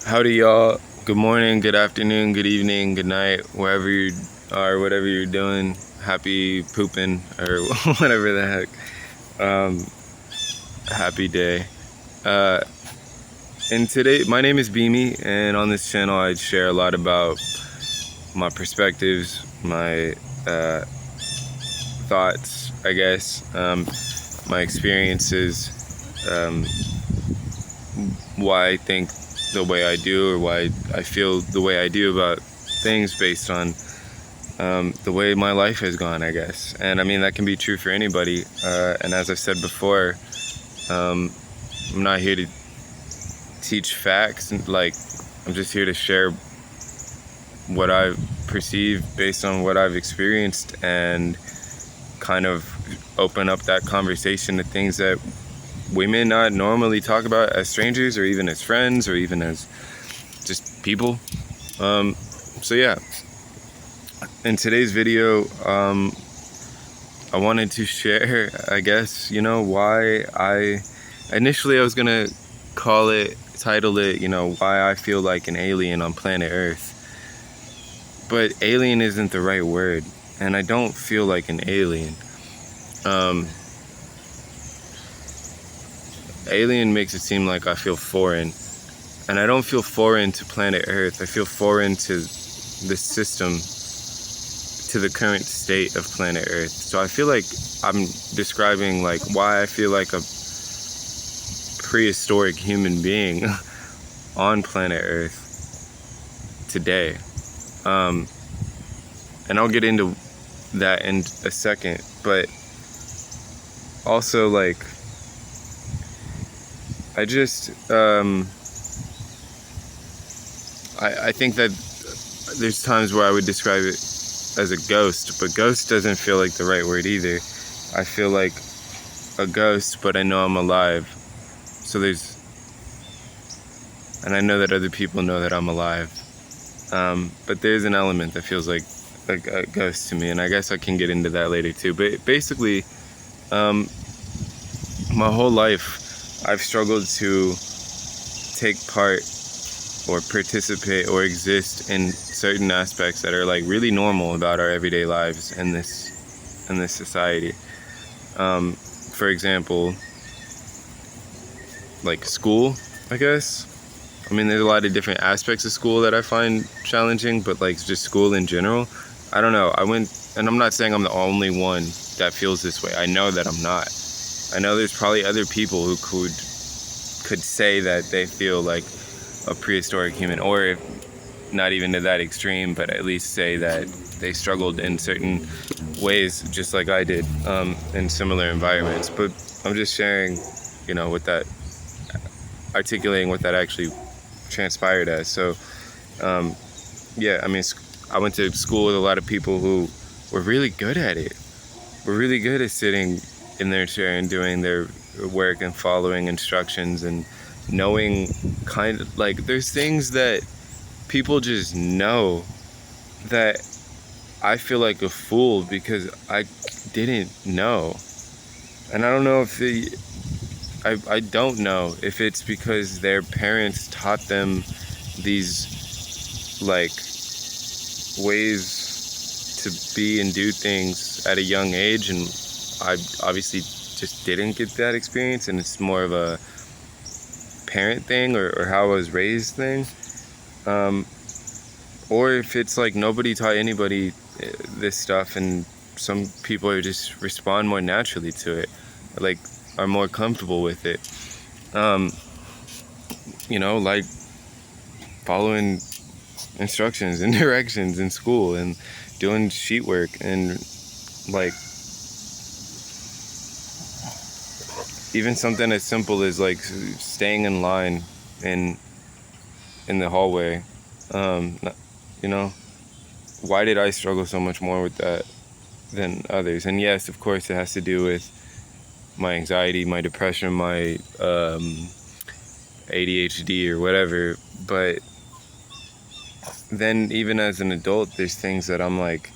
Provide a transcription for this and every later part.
Howdy, y'all. Good morning, good afternoon, good evening, good night, wherever you are, whatever you're doing. Happy pooping or whatever the heck. Happy day. Uh, and today, my name is Beamy, and on this channel, I share a lot about my perspectives, my thoughts, I guess, my experiences, um, why I think the way I do, or why I feel the way I do about things based on the way my life has gone, I guess. And I mean, that can be true for anybody. And as I've said before, I'm not here to teach facts. Like, I'm just here to share what I perceive based on what I've experienced, and kind of open up that conversation to things that we may not normally talk about as strangers, or even as friends, or even as just people. So yeah, in today's video, I wanted to share, I guess, why initially I was gonna title it, why I feel like an alien on planet Earth. But alien isn't the right word, and I don't feel like an alien. Alien makes it seem like I feel foreign, and I don't feel foreign to planet Earth. I feel foreign to the system, to the current state of planet Earth. So I feel like I'm describing like why I feel like a prehistoric human being on planet Earth today. And I'll get into that in a second, but also, like, I just I think that there's times where I would describe it as a ghost, but ghost doesn't feel like the right word either. I feel like a ghost, but I know I'm alive. So and I know that other people know that I'm alive. But there's an element that feels like a ghost to me, and I guess I can get into that later too. But basically, my whole life, I've struggled to take part or participate or exist in certain aspects that are like really normal about our everyday lives in this society. For example, like school, I guess. I mean, there's a lot of different aspects of school that I find challenging, but like just school in general, I don't know. And I'm not saying I'm the only one that feels this way. I know that I'm not. I know there's probably other people who could say that they feel like a prehistoric human, or if not even to that extreme, but at least say that they struggled in certain ways, just like I did, in similar environments. But I'm just sharing, what that, articulating what that actually transpired as. So, yeah, I mean, I went to school with a lot of people who were really good at it. Were really good at sitting in their chair and doing their work and following instructions and knowing, kind of like, there's things that people just know that I feel like a fool because I didn't know. And I don't know if I don't know if it's because their parents taught them these, like, ways to be and do things at a young age, and I obviously just didn't get that experience, and it's more of a parent thing, or how I was raised thing. Or if it's like nobody taught anybody this stuff, and some people are just respond more naturally to it, like are more comfortable with it. Like following instructions and directions in school and doing sheet work, and like even something as simple as like staying in line in the hallway. You know, why did I struggle so much more with that than others? And yes, of course, it has to do with my anxiety, my depression, my ADHD or whatever. But then even as an adult, there's things that I'm like,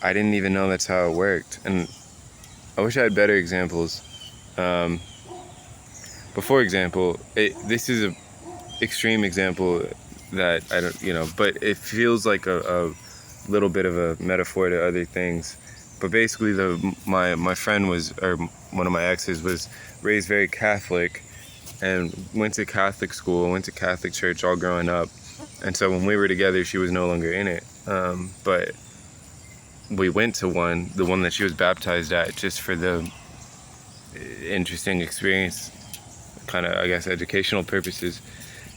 I didn't even know that's how it worked. And I wish I had better examples. But for example, this is extreme example that I don't, but it feels like a little bit of a metaphor to other things. But basically, my friend was, or one of my exes was raised very Catholic, and went to Catholic school, went to Catholic church all growing up. And so when we were together, she was no longer in it. But we went to the one that she was baptized at, just for the interesting experience, kind of, I guess, educational purposes.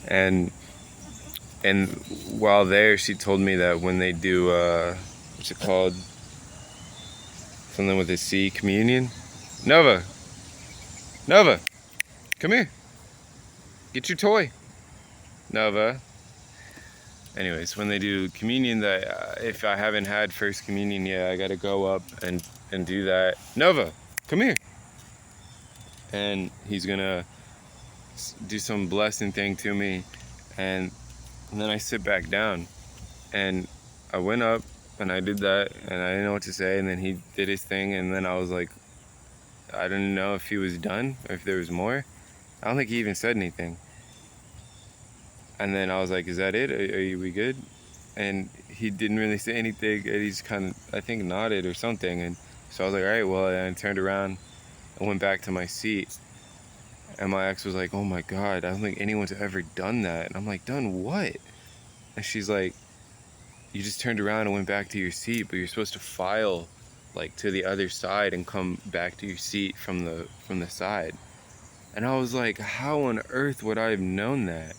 And while there, she told me that when they do, what's it called? Something with a C, communion? Nova, come here. Get your toy. Nova. Anyways, when they do communion, that if I haven't had first communion yet, I gotta go up and do that. Nova, come here. And he's gonna do some blessing thing to me, and then I sit back down. And I went up and I did that, and I didn't know what to say, and then he did his thing, and then I was like, I didn't know if he was done or if there was more. I don't think he even said anything. And then I was like, is that it? Are we good? And he didn't really say anything, and he just kind of, I think, nodded or something. And so I was like, all right, well, and I turned around and went back to my seat. And my ex was like, oh my God, I don't think anyone's ever done that. And I'm like, done what? And she's like, you just turned around and went back to your seat, but you're supposed to file like to the other side and come back to your seat from the side. And I was like, how on earth would I have known that?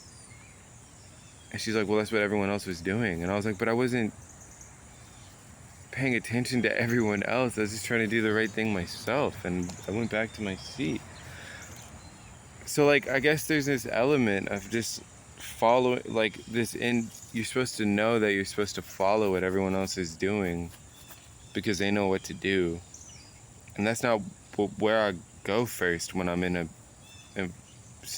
And she's like, well, that's what everyone else was doing. And I was like, but I wasn't paying attention to everyone else. I was just trying to do the right thing myself. And I went back to my seat. So, like, I guess there's this element of just following, like, you're supposed to know that you're supposed to follow what everyone else is doing because they know what to do. And that's not where I go first when I'm in a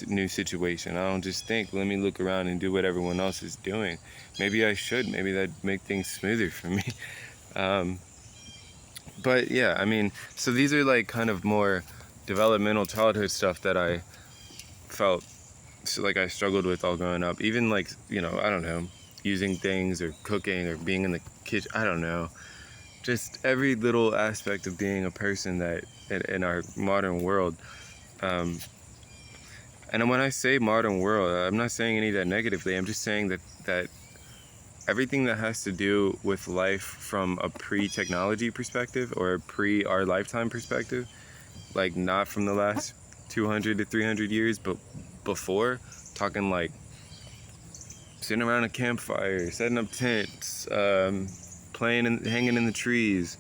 new situation. I don't just think, let me look around and do what everyone else is doing. Maybe I should. Maybe that'd make things smoother for me. But yeah, I mean, so these are like kind of more developmental childhood stuff that I felt like I struggled with all growing up. Even like, I don't know, using things or cooking or being in the kitchen. I don't know. Just every little aspect of being a person that in our modern world. And when I say modern world, I'm not saying any of that negatively. I'm just saying that everything that has to do with life from a pre-technology perspective or a pre-our lifetime perspective, like not from the last 200 to 300 years, but before, talking like sitting around a campfire, setting up tents, playing and hanging in the trees,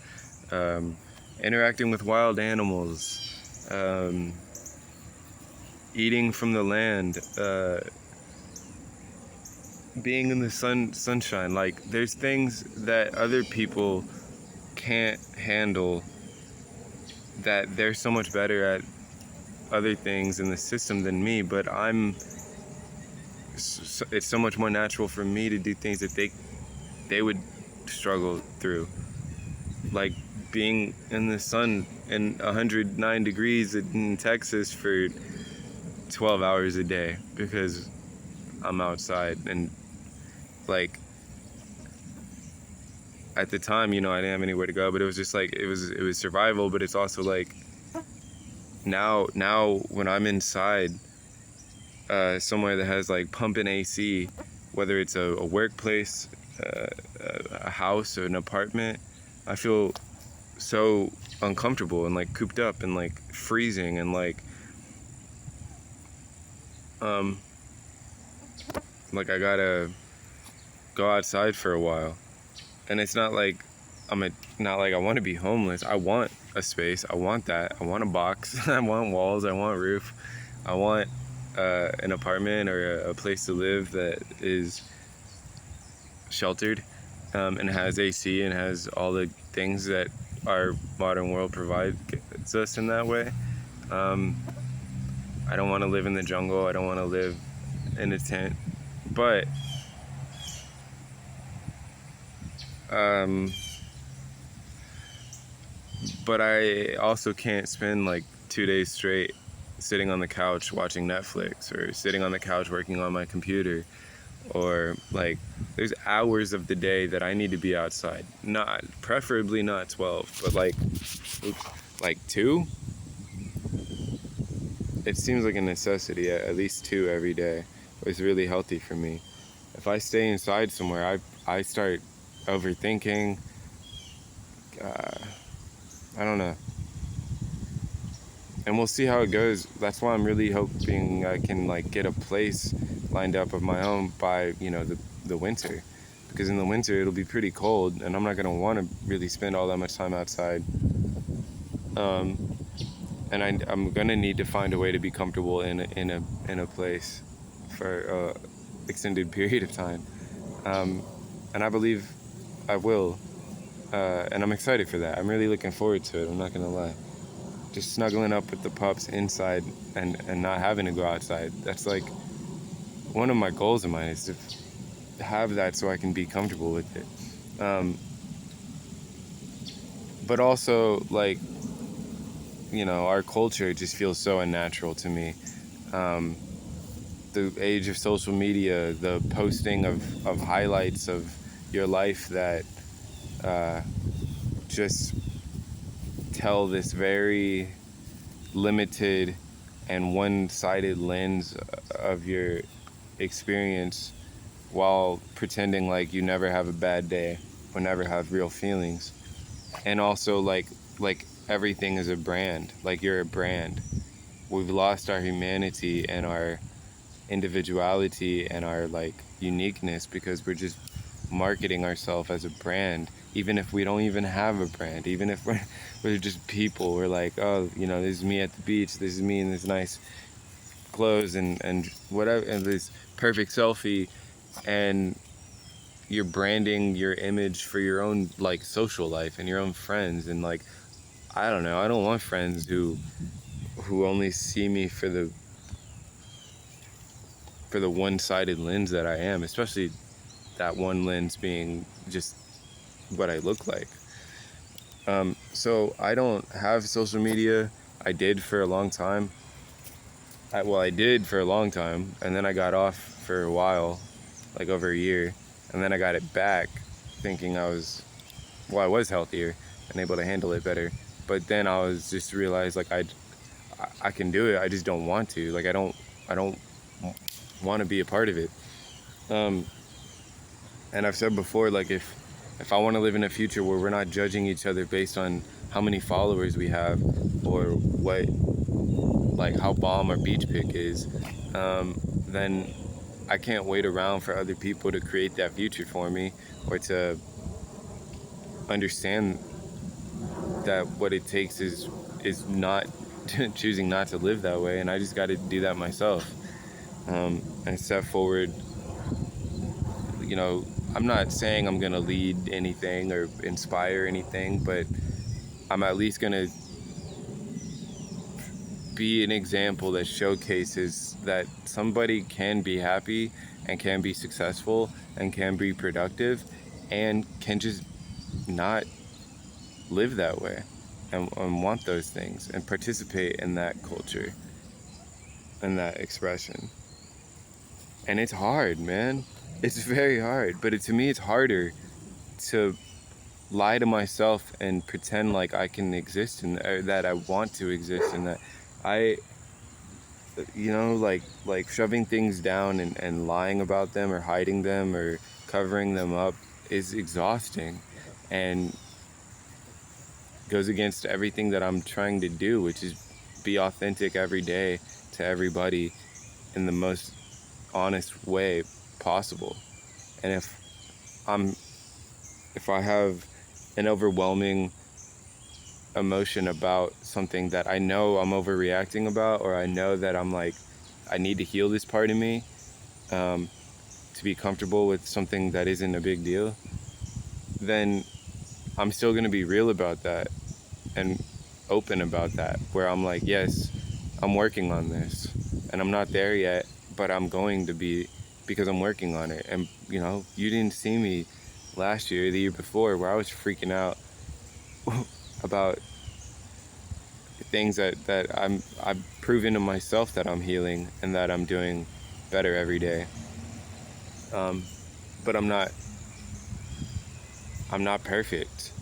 interacting with wild animals, eating from the land, being in the sunshine. Like, there's things that other people can't handle, that they're so much better at other things in the system than me, but it's so much more natural for me to do things that they would struggle through, like being in the sun in 109 degrees in Texas for 12 hours a day because I'm outside. And like, at the time, I didn't have anywhere to go, but it was just like, it was survival. But it's also like, now when I'm inside somewhere that has like pumping AC, whether it's a workplace, a house, or an apartment, I feel so uncomfortable and like cooped up and like freezing and like I gotta go outside for a while. And it's not like not like I want to be homeless. I want a space. I want that. I want a box. I want walls. I want roof. I want an apartment or a place to live that is sheltered and has AC and has all the things that our modern world provides us in that way. I don't want to live in the jungle. I don't want to live in a tent. But I also can't spend like 2 days straight sitting on the couch watching Netflix, or sitting on the couch working on my computer, or like there's hours of the day that I need to be outside. Not preferably not 12, but like 2. It seems like a necessity. At least 2 every day is really healthy for me. If I stay inside somewhere, I start overthinking. I don't know. And we'll see how it goes. That's why I'm really hoping I can like get a place lined up of my own by, the winter. Because in the winter it'll be pretty cold, and I'm not gonna want to really spend all that much time outside. And I'm gonna need to find a way to be comfortable in a place for extended period of time. And I believe I will. And I'm excited for that. I'm really looking forward to it. I'm not gonna lie. Just snuggling up with the pups inside and not having to go outside. That's like one of my goals of mine, is to have that so I can be comfortable with it. But also, like, our culture just feels so unnatural to me. The age of social media, the posting of highlights of your life that just tell this very limited and one-sided lens of your experience, while pretending like you never have a bad day or never have real feelings. And also like everything is a brand. Like, you're a brand. We've lost our humanity and our individuality and our like uniqueness, because we're just marketing ourselves as a brand, even if we don't even have a brand. Even if we're just people. We're like, oh, this is me at the beach, this is me in this nice clothes and whatever, and this perfect selfie, and you're branding your image for your own like social life and your own friends. And like, I don't know, I don't want friends who only see me for the one-sided lens that I am, especially that one lens being just what I look like. So I don't have social media. I did for a long time. I did for a long time, and then I got off for a while, like over a year, and then I got it back, thinking I was healthier and able to handle it better. But then I was just realized, like, I can do it. I just don't want to. Like, I don't want to be a part of it. And I've said before, like, if I want to live in a future where we're not judging each other based on how many followers we have, or how bomb our beach pic is, then I can't wait around for other people to create that future for me, or to understand that what it takes is not choosing not to live that way, and I just got to do that myself, and step forward. I'm not saying I'm gonna lead anything or inspire anything, but I'm at least gonna be an example that showcases that somebody can be happy and can be successful and can be productive and can just not live that way, and want those things and participate in that culture and that expression. And it's hard, man. It's very hard. But to me, it's harder to lie to myself and pretend like I can exist, and that I want to exist, and that I, like shoving things down and lying about them, or hiding them, or covering them up, is exhausting, and goes against everything that I'm trying to do, which is be authentic every day to everybody in the most honest way possible. And if I have an overwhelming emotion about something that I know I'm overreacting about, or I know that I'm like, I need to heal this part of me, to be comfortable with something that isn't a big deal, then I'm still going to be real about that and open about that, where I'm like, yes, I'm working on this, and I'm not there yet, but I'm going to be, because I'm working on it. And you didn't see me last year, the year before, where I was freaking out about things that I've proven to myself that I'm healing and that I'm doing better every day. But I'm not perfect,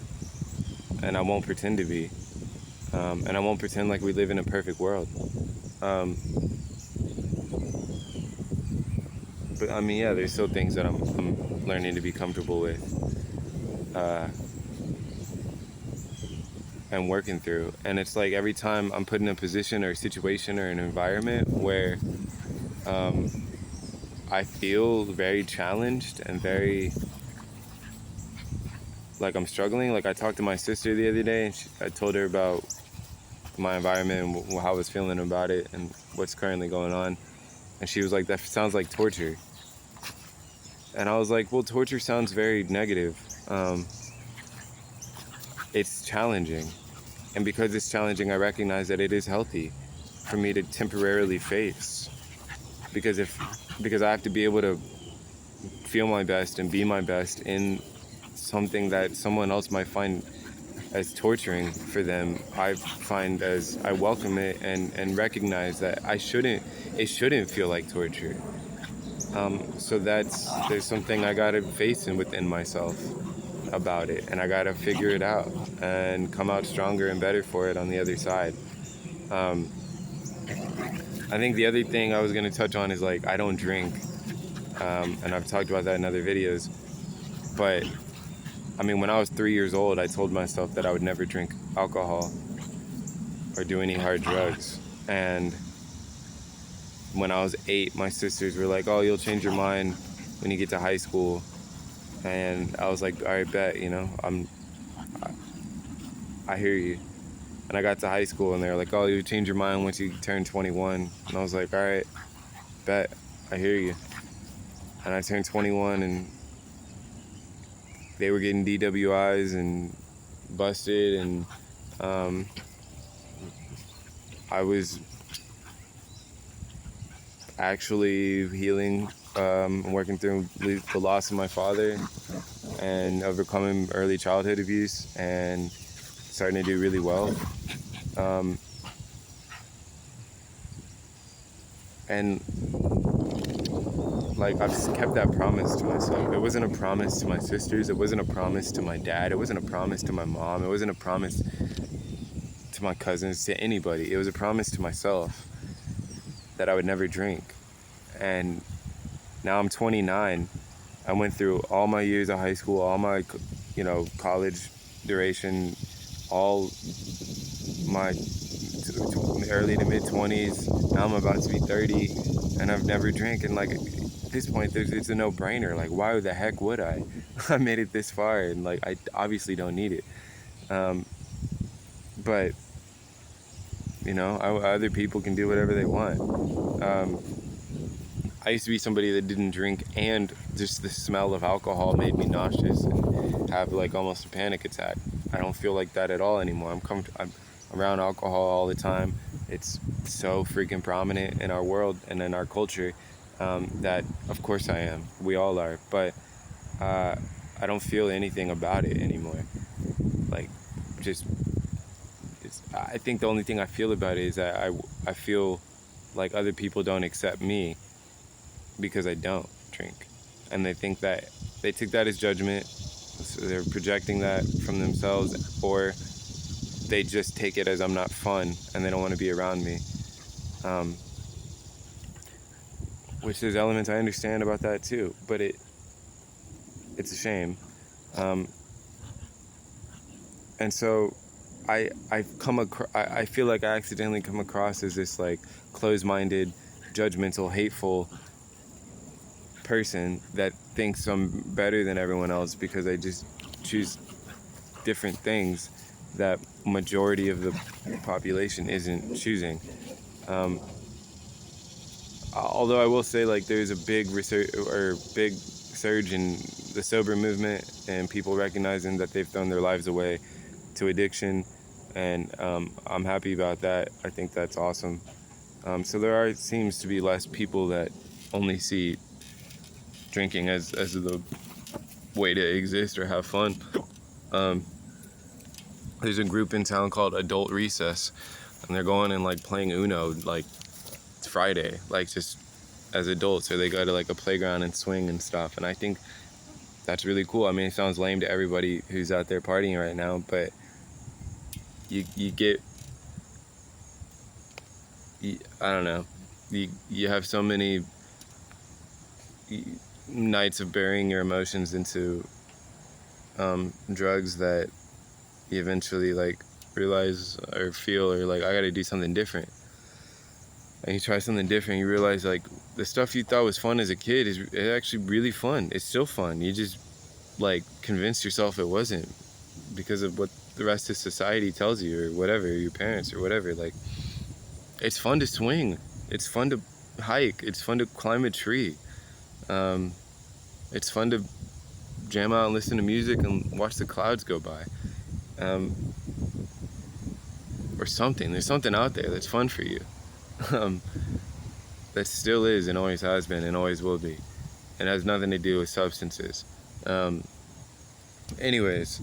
and I won't pretend to be. And I won't pretend like we live in a perfect world. Um, but I mean, yeah, there's still things that I'm learning to be comfortable with and working through. And it's like every time I'm put in a position or a situation or an environment where I feel very challenged and very like I'm struggling. Like I talked to my sister the other day, and I told her about my environment and how I was feeling about it and what's currently going on. And she was like, that sounds like torture. And I was like, well, torture sounds very negative. It's challenging. And because it's challenging, I recognize that it is healthy for me to temporarily face. Because I have to be able to feel my best and be my best in something that someone else might find as torturing for them, I welcome it and recognize that it shouldn't feel like torture. So there's something I gotta face within myself about it, and I gotta figure it out and come out stronger and better for it on the other side. I think the other thing I was gonna touch on is like I don't drink, and I've talked about that in other videos, but I mean, when I was 3 years old, I told myself that I would never drink alcohol or do any hard drugs. And when I was 8, my sisters were like, oh, you'll change your mind when you get to high school. And I was like, all right, bet, I hear you. And I got to high school and they were like, oh, you'll change your mind once you turn 21. And I was like, all right, bet, I hear you. And I turned 21 and they were getting DWIs and busted, and I was actually healing, working through the loss of my father and overcoming early childhood abuse and starting to do really well. And like I've kept that promise to myself. It wasn't a promise to my sisters. It wasn't a promise to my dad. It wasn't a promise to my mom. It wasn't a promise to my cousins, to anybody. It was a promise to myself that I would never drink. And now I'm 29. I went through all my years of high school, all my, college duration, all my early to mid 20s. Now I'm about to be 30, and I've never drank. And like at this point, it's a no-brainer. Like, why the heck would I? I made it this far, and like I obviously don't need it. But other people can do whatever they want. I used to be somebody that didn't drink, and just the smell of alcohol made me nauseous and have like almost a panic attack. I don't feel like that at all anymore. I'm around alcohol all the time. It's so freaking prominent in our world and in our culture that of course I am. We all are. But I don't feel anything about it anymore. Like, I think the only thing I feel about it is that I feel like other people don't accept me because I don't drink. And they think that they took that as judgment, so they're projecting that from themselves, or they just take it as I'm not fun and they don't want to be around me. Which there's elements I understand about that too, but it's a shame. And so I feel like I accidentally come across as this like closed-minded, judgmental, hateful person that thinks I'm better than everyone else because I just choose different things that majority of the population isn't choosing. Although I will say, like, there's a big surge in the sober movement and people recognizing that they've thrown their lives away to addiction, and I'm happy about that. I think that's awesome. So there seems to be less people that only see drinking as the way to exist or have fun. There's a group in town called Adult Recess, and they're going and like playing Uno like it's Friday, like just as adults, or they go to like a playground and swing and stuff. And I think that's really cool. I mean, it sounds lame to everybody who's out there partying right now, but you get, I don't know, you have so many nights of burying your emotions into drugs that you eventually like realize or feel, or like, I gotta do something different. And you try something different, you realize like the stuff you thought was fun as a kid is actually really fun. It's still fun. You just like convinced yourself it wasn't because of what the rest of society tells you, or whatever, your parents or whatever. Like, it's fun to swing, it's fun to hike, it's fun to climb a tree, it's fun to jam out and listen to music and watch the clouds go by, or something. There's something out there that's fun for you. That still is and always has been and always will be, and has nothing to do with substances. Anyways,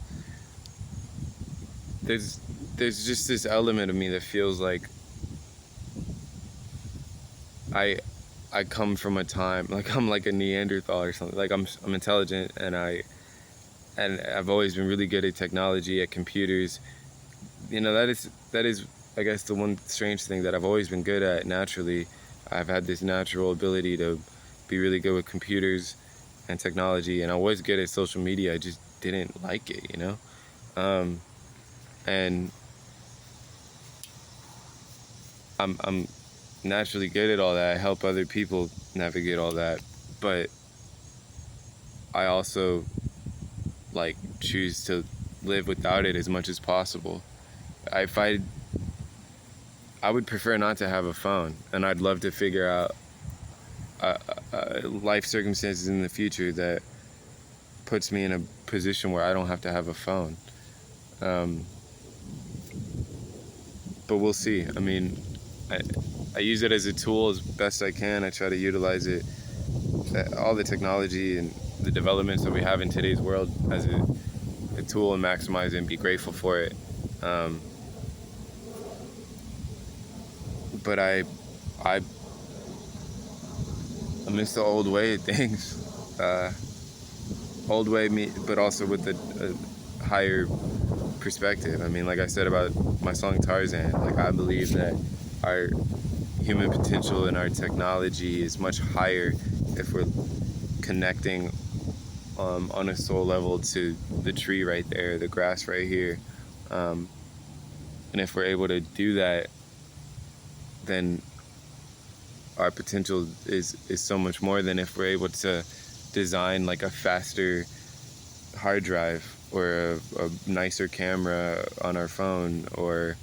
there's just this element of me that feels like I come from a time, like I'm like a Neanderthal or something. Like I'm intelligent, and I've always been really good at technology, at computers. You know, that is I guess the one strange thing that I've always been good at naturally. I've had this natural ability to be really good with computers and technology, and I was good at social media. I just didn't like it, you know? And I'm naturally good at all that. I help other people navigate all that, but I also like choose to live without it as much as possible. I would prefer not to have a phone, and I'd love to figure out life circumstances in the future that puts me in a position where I don't have to have a phone. But we'll see. I mean, I use it as a tool as best I can. I try to utilize it, all the technology and the developments that we have in today's world, as a tool, and maximize it and be grateful for it. But I miss the old way of things. Old way, but also with a higher perspective. I mean, like I said about my song Tarzan, like I believe that our human potential and our technology is much higher if we're connecting on a soul level to the tree right there, the grass right here. And if we're able to do that, then our potential is so much more than if we're able to design like a faster hard drive, or a nicer camera on our phone, or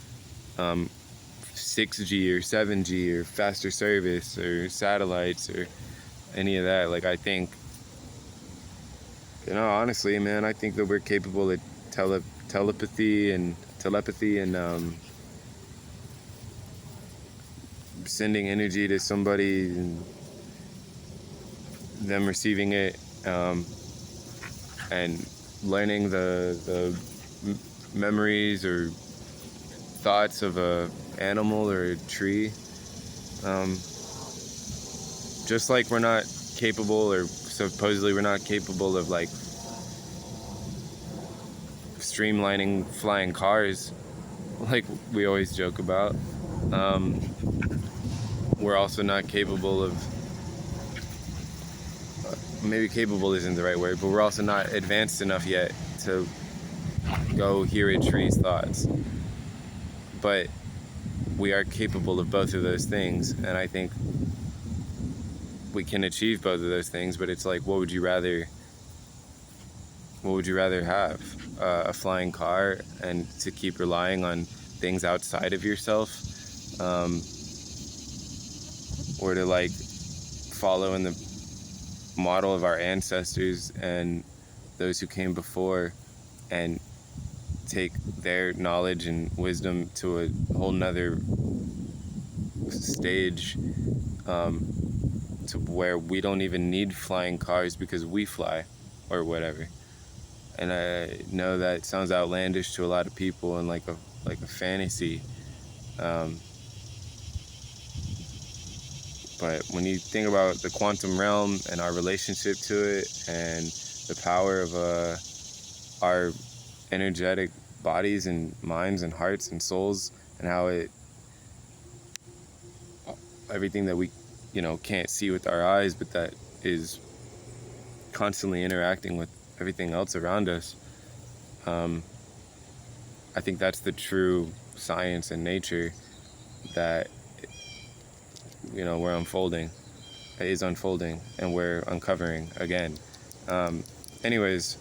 6G or 7G or faster service or satellites or any of that. Like, I think, you know, honestly, man, I think that we're capable of telepathy and sending energy to somebody and them receiving it, and learning the memories or thoughts of a animal or a tree. Just like we're not capable, or supposedly we're not capable of like streamlining flying cars, like we always joke about. We're also not capable of, maybe capable isn't the right word, but we're also not advanced enough yet to go hear a tree's thoughts. But we are capable of both of those things, and I think we can achieve both of those things. But it's like, what would you rather have? A flying car, and to keep relying on things outside of yourself, or to like follow in the model of our ancestors and those who came before, and take their knowledge and wisdom to a whole nother stage, to where we don't even need flying cars because we fly, or whatever. And I know that sounds outlandish to a lot of people and like a fantasy, Um, but when you think about the quantum realm and our relationship to it and the power of our energetic bodies and minds and hearts and souls, and how everything that we can't see with our eyes, but that is constantly interacting with everything else around us, I think that's the true science and nature that we're unfolding. It is unfolding, and we're uncovering again. Anyways,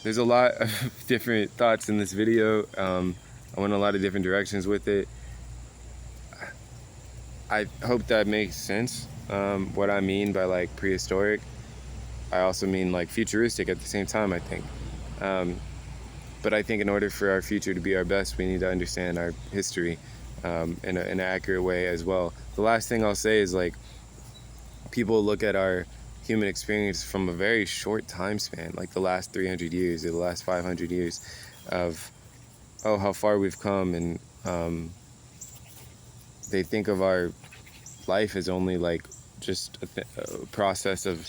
there's a lot of different thoughts in this video. I went a lot of different directions with it. I hope that makes sense. What I mean by like prehistoric, I also mean like futuristic at the same time, I think. But I think in order for our future to be our best, we need to understand our history in an accurate way as well. The last thing I'll say is, like, people look at our human experience from a very short time span, like the last 300 years or the last 500 years of, oh, how far we've come, and they think of our life as only like just a process of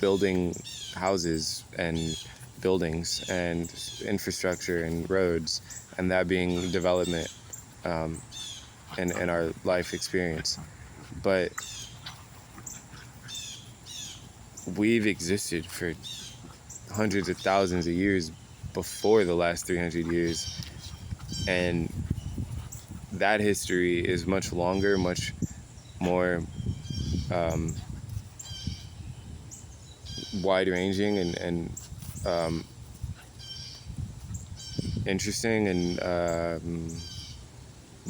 building houses and buildings and infrastructure and roads, and that being development in our life experience. But we've existed for hundreds of thousands of years before the last 300 years, and that history is much longer, much more wide-ranging and interesting and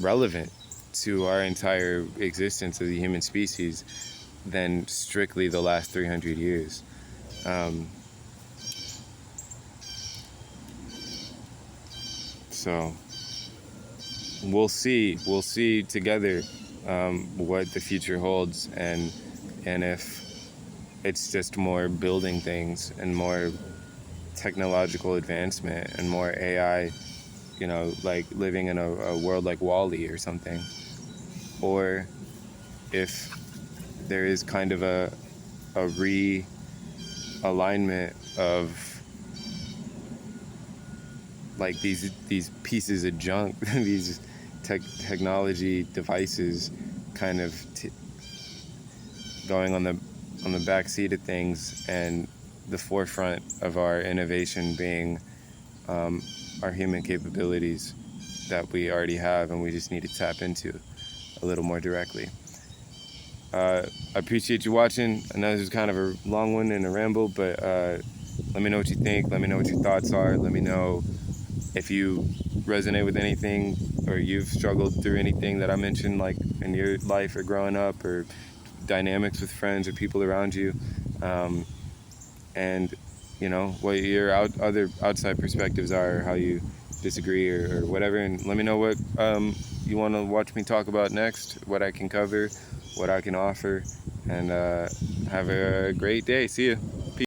relevant to our entire existence of the human species than strictly the last 300 years. So we'll see together what the future holds, and if it's just more building things and more technological advancement and more AI, like living in a world like WALL-E or something, or if there is kind of a realignment of like these pieces of junk, these technology devices kind of going on the back seat of things, and the forefront of our innovation being our human capabilities that we already have, and we just need to tap into a little more directly. I appreciate you watching. I know this is kind of a long one and a ramble, but let me know what you think. Let me know what your thoughts are. Let me know if you resonate with anything, or you've struggled through anything that I mentioned, like in your life or growing up, or dynamics with friends or people around you, and what your other outside perspectives are, or how you disagree or whatever. And let me know what you want to watch me talk about next, what I can cover, what I can offer, and have a great day. See you.